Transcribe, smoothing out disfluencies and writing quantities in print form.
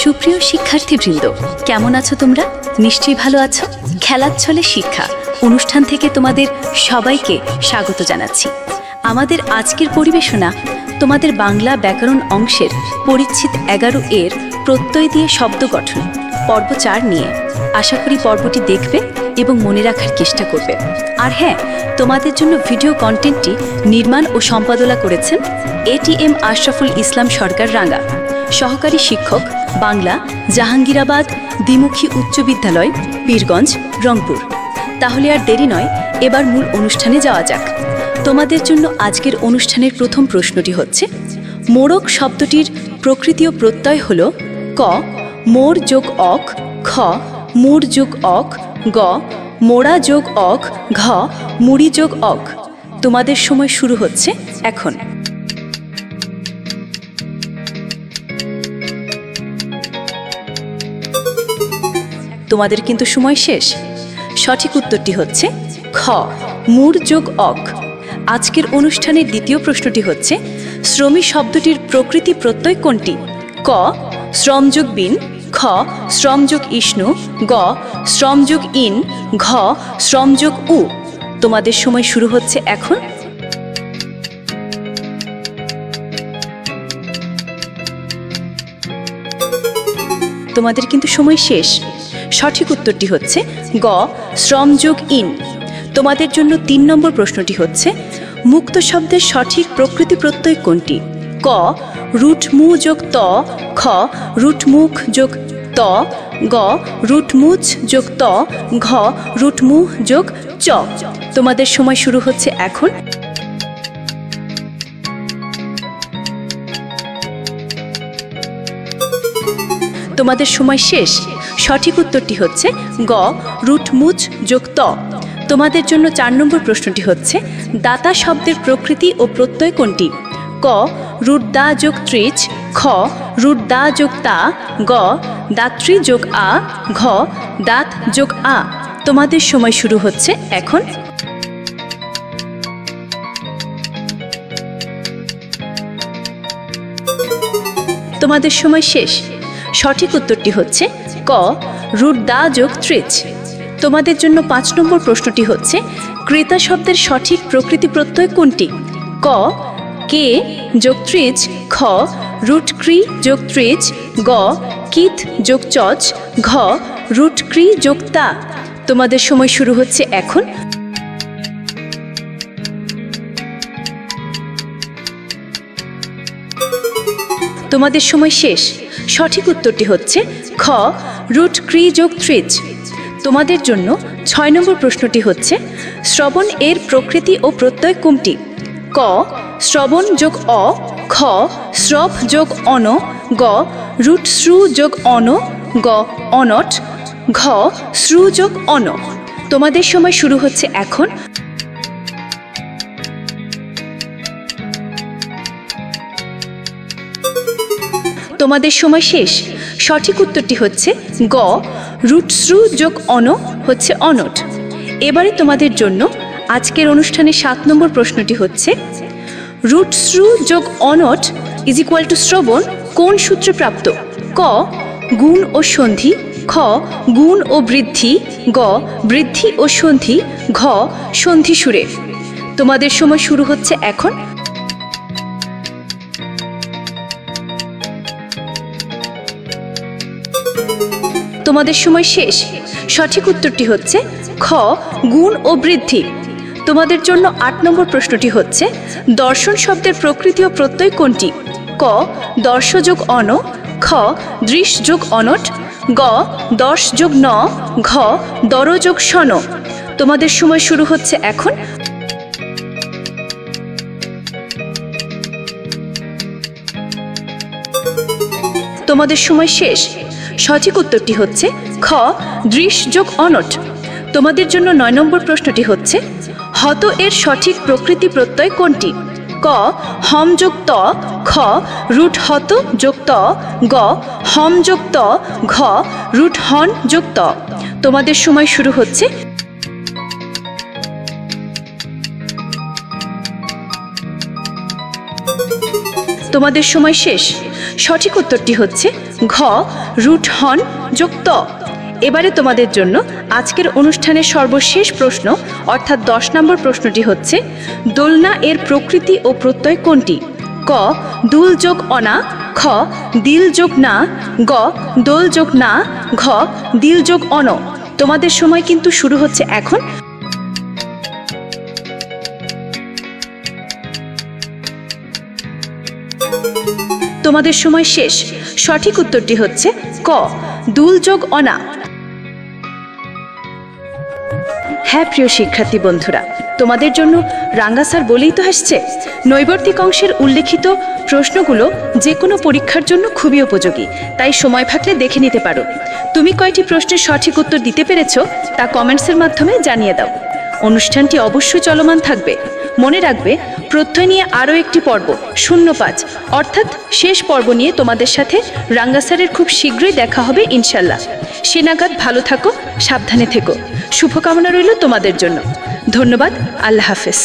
সুপ্রিয় শিক্ষার্থীবৃন্দ, কেমন আছো তোমরা? নিশ্চয়ই ভালো আছো। খেলার ছলে শিক্ষা অনুষ্ঠান থেকে তোমাদের সবাইকে স্বাগত জানাচ্ছি। আমাদের আজকের পরিবেশনা তোমাদের বাংলা ব্যাকরণ অংশের পরিচ্ছেদ 11 এর প্রত্যয় দিয়ে শব্দ গঠন পর্ব 4 নিয়ে। আশা করি পর্বটি দেখবে এবং মনে রাখার চেষ্টা করবে। আর হ্যাঁ, তোমাদের জন্য ভিডিও কন্টেন্টটি নির্মাণ ও সম্পাদনা করেছেন ATM আশরাফুল ইসলাম সরকার রাঙ্গা, সহকারী শিক্ষক বাংলা, জাহাঙ্গীরাবাদ দ্বিমুখী উচ্চ বিদ্যালয়, পীরগঞ্জ, রংপুর। তাহলে আর দেরি নয়, এবার মূল অনুষ্ঠানে যাওয়া যাক। তোমাদের জন্য আজকের অনুষ্ঠানের প্রথম প্রশ্নটি হচ্ছে, মোড়ক শব্দটির প্রকৃতি ও প্রত্যয় হল ক মোর যোগ অক, খ মুর যোগ অক, গ মোড়া যোগ অক, ঘ মুড়ি যোগ অক। তোমাদের সময় শুরু হচ্ছে এখন। তোমাদের কিন্তু সময় শেষ। সঠিক উত্তরটি হচ্ছে খ মুর যোগ অক। আজকের অনুষ্ঠানের দ্বিতীয় প্রশ্নটি হচ্ছে, শ্রমী শব্দটির প্রকৃতি প্রত্যয় কোনটি? ক শ্রমযোগ বিন, খ শ্রমযোগ ইষ্ণু, গ শ্রমযোগ ইন, ঘ শ্রমযোগ উ। তোমাদের সময় শুরু হচ্ছে এখন। তোমাদের কিন্তু সময় শেষ। সঠিক উত্তরটি হচ্ছে গ শ্রমযোগ ইন। তোমাদের জন্য 3 নম্বর প্রশ্নটি হচ্ছে, মুক্ত শব্দের সঠিক প্রকৃতি প্রত্যয় কোনটি? ক রুট মু যোগ ত, খ রুট মুখ যোগ ত, গ রুট মুচ যোগ ত, ঘ রুট মু যোগ চ। তোমাদের সময় শুরু হচ্ছে এখন। তোমাদের সময় শেষ। সঠিক উত্তরটি হচ্ছে গ রুট মুচ যোগ ত। তোমাদের জন্য 4 নম্বর প্রশ্নটি হচ্ছে, দাতা শব্দের প্রকৃতি ও প্রত্যয় কোনটি? ক রুট দা যোগ ত্রিচ, খ রুট দা যোগ তা, গ দাত্রী যোগ আ, ঘ দাঁত যোগ আ। তোমাদের সময় শুরু হচ্ছে এখন। তোমাদের সময় শেষ। সঠিক উত্তরটি হচ্ছে ক রুট দা যোগ ত্রিচ। তোমাদের জন্য 5 নম্বর প্রশ্নটি হচ্ছে, ক্রেতা শব্দের সঠিক প্রকৃতি প্রত্যয় কোনটি? ক কে যোগ ত্রিচ, খ রুট ক্রি যোগ ত্রিচ, গ কিত যোগ চচ, ঘ রুট ক্রি যোগ তা। তোমাদের সময় শুরু হচ্ছে এখন। তোমাদের সময় শেষ। সঠিক উত্তরটি হচ্ছে খ রুট ক্রি যোগ ত্রিচ। তোমাদের জন্য 6 নম্বর প্রশ্নটি হচ্ছে, শ্রবণ এর প্রকৃতি ও প্রত্যয় কোনটি? ক শ্রবণ যোগ অ, খ শ্রব যোগ অন, গ রুট শ্রু যোগ অন, গ অনট, ঘ শ্রু যোগ অন। তোমাদের সময় শুরু হচ্ছে এখন। তোমাদের সময় শেষ। সঠিক উত্তরটি হচ্ছে গ রুট শ্রু যোগ অন হচ্ছে অনট। এবারে তোমাদের জন্য আজকের অনুষ্ঠানে 7 নম্বর প্রশ্নটি হচ্ছে, রুট শ্রু যোগ অনট ইজ ইকুয়াল টু শ্রবণ কোন সূত্রে প্রাপ্ত? ক গুণ ও সন্ধি, খ গুণ ও বৃদ্ধি, গ বৃদ্ধি ও সন্ধি, ঘ সন্ধি সুরে। তোমাদের সময় শুরু হচ্ছে এখন। তোমাদের সময় শেষ। সঠিক উত্তরটি হচ্ছে খ গুণ ও বৃদ্ধি। তোমাদের জন্য 8 নম্বর প্রশ্নটি হচ্ছে, দর্শন শব্দের প্রকৃতি ও প্রত্যয় কোনটি? ক দর্শ যোগ অন, খ দৃশ যোগ অনট, গ দর্শ যোগ ন, ঘ দর যোগ সন। তোমাদের সময় শুরু হচ্ছে এখন। তোমাদের সময় শেষ। সঠিক উত্তরটি হচ্ছে খ দৃশ যোগ অনট। তোমাদের জন্য 9 নম্বর প্রশ্নটি হচ্ছে, হত এর সঠিক প্রকৃতি প্রত্যয় কোনটি? ক হম যোগ ত, খ রুট হত যোগ ত, গ হম যোগ ত, ঘ রুট হন যোগ ত। তোমাদের সময় শুরু হচ্ছে। তোমাদের সময় শেষ। সঠিক উত্তরটি হচ্ছে ঘ রুট হন যোগ ত। এবারে তোমাদের জন্য আজকের অনুষ্ঠানের সর্বশেষ প্রশ্ন অর্থাৎ 10 নম্বর প্রশ্নটি হচ্ছে দোলনা এর প্রকৃতি ও প্রত্যয় কোনটি? ক দুল যোগ অনা, খ দিল যোগ না, গ দোল যোগ না, ঘ দিল যোগ অন। তোমাদের সময় কিন্তু শুরু হচ্ছে এখন। তোমাদের সময় শেষ। সঠিক উত্তরটি হচ্ছে ক দুল যোগ অনা। হ্যাঁ প্রিয় শিক্ষার্থী বন্ধুরা, তোমাদের জন্য রাঙ্গা স্যার বলেই তো হাসছে। নৈবর্তিক অংশের উল্লেখিত প্রশ্নগুলো যে কোনো পরীক্ষার জন্য খুবই উপযোগী, তাই সময় থাকলে দেখে নিতে পারো। তুমি কয়টি প্রশ্নের সঠিক উত্তর দিতে পেরেছো তা কমেন্টসের মাধ্যমে জানিয়ে দাও। অনুষ্ঠানটি অবশ্যই চলমান থাকবে। মনে রাখবে, প্রত্যয় নিয়ে আরও একটি পর্ব 05 অর্থাৎ শেষ পর্ব নিয়ে তোমাদের সাথে রাঙ্গা স্যারের খুব শীঘ্রই দেখা হবে ইনশাল্লাহ। সে নাগাদ ভালো থাকো, সাবধানে থেকো। শুভকামনা রইল তোমাদের জন্য। ধন্যবাদ। আল্লাহ হাফেজ।